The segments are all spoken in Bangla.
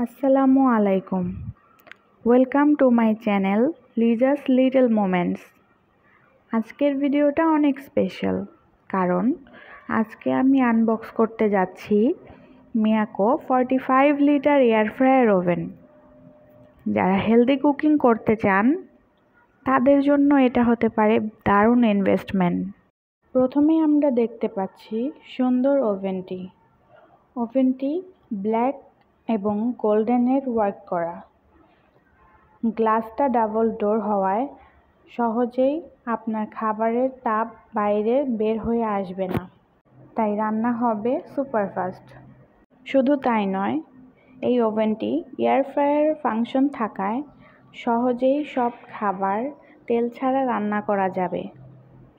আসসালামু আলাইকুম। Welcome to my channel Liza's little moments. আজকের ভিডিওটা অনেক স্পেশাল, কারণ আজকে আমি আনবক্স করতে যাচ্ছি Miyako 45 litre air fryer oven. যারা হেলদি কুকিং করতে চান তাদের জন্য এটা হতে পারে দারুণ ইনভেস্টমেন্ট। প্রথমেই আমরা দেখতে পাচ্ছি সুন্দর ওভেনটি ব্ল্যাক এবং গোল্ডেনের ওয়ার্ক করা। গ্লাসটা ডাবল ডোর হওয়ায় সহজেই আপনার খাবারের তাপ বাইরে বের হয়ে আসবে না, তাই রান্না হবে সুপারফাস্ট। শুধু তাই নয়, এই ওভেনটি এয়ার ফ্রায়ার ফাংশন থাকায় সহজেই সব খাবার তেল ছাড়া রান্না করা যাবে।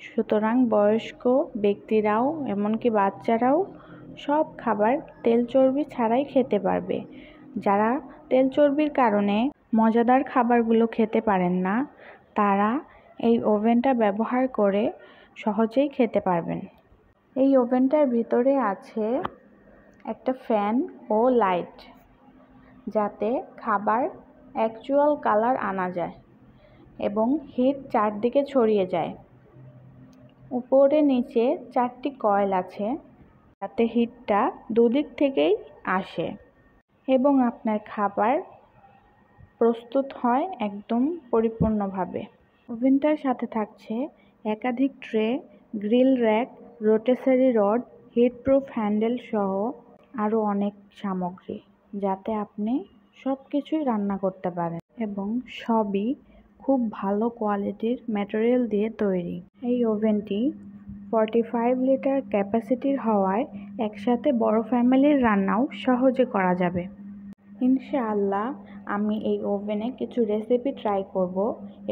সুতরাং বয়স্ক ব্যক্তিরাও এমনকি বাচ্চারাও সব খাবার তেল চর্বি ছাড়াই খেতে পারবে। যারা তেল চর্বির কারণে মজাদার খাবারগুলো খেতে পারেন না, তারা এই ওভেনটা ব্যবহার করে সহজেই খেতে পারবেন। এই ওভেনটার ভিতরে আছে একটা ফ্যান ও লাইট, যাতে খাবার অ্যাকচুয়াল কালার আনা যায় এবং হিট চারদিকে ছড়িয়ে যায়। উপরে নিচে 4টি কয়েল আছে, যাতে হিটটা দুদিক থেকেই আসে এবং আপনার খাবার প্রস্তুত হয় একদম পরিপূর্ণভাবে। ওভেনটার সাথে থাকছে একাধিক tray, grill rack, rotisserie rod, heatproof handle সহ আরও অনেক সামগ্রী, যাতে আপনি সব কিছুই রান্না করতে পারেন এবং সবই খুব ভালো কোয়ালিটির ম্যাটেরিয়াল দিয়ে তৈরি। এই ওভেনটি 45 লিটার ক্যাপাসিটির হওয়ায় একসাথে বড় ফ্যামিলির রান্নাও সহজে করা যাবে। ইনশাআল্লাহ আমি এই ওভেনে কিছু রেসিপি ট্রাই করব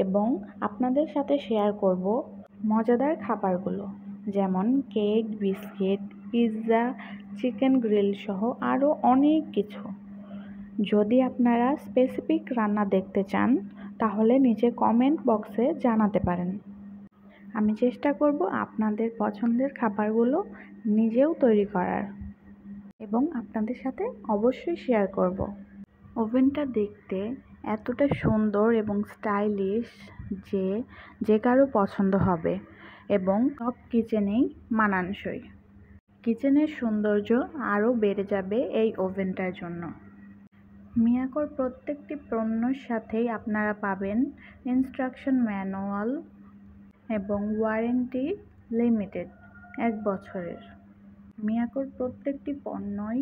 এবং আপনাদের সাথে শেয়ার করব মজাদার খাবারগুলো, যেমন cake, biscuit, pizza, chicken grill সহ আরও অনেক কিছু। যদি আপনারা স্পেসিফিক রান্না দেখতে চান তাহলে নিচে কমেন্ট বক্সে জানাতে পারেন। আমি চেষ্টা করব আপনাদের পছন্দের খাবারগুলো নিজেও তৈরি করার এবং আপনাদের সাথে অবশ্যই শেয়ার করব। ওভেনটা দেখতে এতটা সুন্দর এবং স্টাইলিশ যে কারো পছন্দ হবে এবং সব কিচেনেই মানানসই। কিচেনের সৌন্দর্য আরও বেড়ে যাবে এই ওভেনটার জন্য। মিয়াকোর প্রত্যেকটি পণ্যের সাথেই আপনারা পাবেন ইনস্ট্রাকশন ম্যানুয়াল এবং ওয়ারেন্টি লিমিটেড 1 বছরের। মিয়াকোর প্রত্যেকটি পণ্যই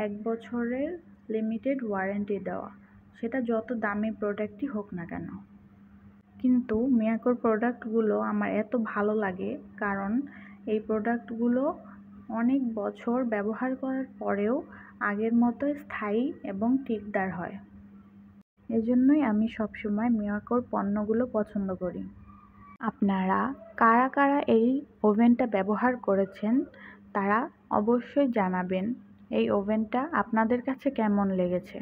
1 বছরের লিমিটেড ওয়ারেন্টি দেওয়া, সেটা যত দামি প্রোডাক্টই হোক না কেন। কিন্তু মিয়াকোর প্রোডাক্টগুলো আমার এত ভালো লাগে, কারণ এই প্রোডাক্টগুলো অনেক বছর ব্যবহার করার পরেও আগের মতোই স্থায়ী এবং টিকদার হয়। এজন্যই আমি সবসময় মিয়াকোর পণ্যগুলো পছন্দ করি। আপনারা কারা কারা এই ওভেনটা ব্যবহার করেছেন তারা অবশ্যই জানাবেন এই ওভেনটা আপনাদের কাছে কেমন লেগেছে।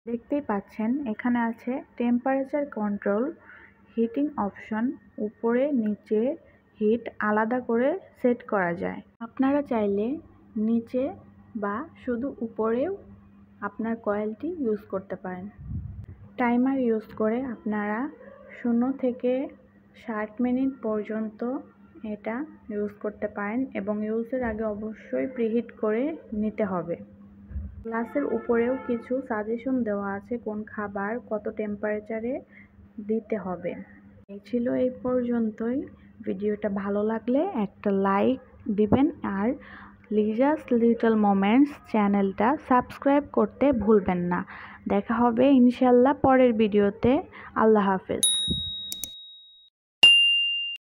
দেখতেই পাচ্ছেন এখানে আছে টেম্পারেচার কন্ট্রোল, হিটিং অপশন, উপরে নিচে হিট আলাদা করে সেট করা যায়। আপনারা চাইলে নিচে বা শুধু উপরেও আপনার কয়েলটি ইউজ করতে পারেন। টাইমার ইউজ করে আপনারা 0 থেকে 60 মিনিট পর্যন্ত এটা ইউজ করতে পারেন এবং ইউজের আগে অবশ্যই প্রিহিট করে নিতে হবে। গ্লাসের উপরেও কিছু সাজেশন দেওয়া আছে কোন খাবার কত টেম্পারেচারে দিতে হবে। এই ছিল এই পর্যন্তই। ভিডিওটা ভালো লাগলে একটা লাইক দিবেন আর লিজাস লিটল মোমেন্টস চ্যানেলটা সাবস্ক্রাইব করতে ভুলবেন না। দেখা হবে ইনশাল্লাহ পরের ভিডিওতে। আল্লাহ হাফেজ।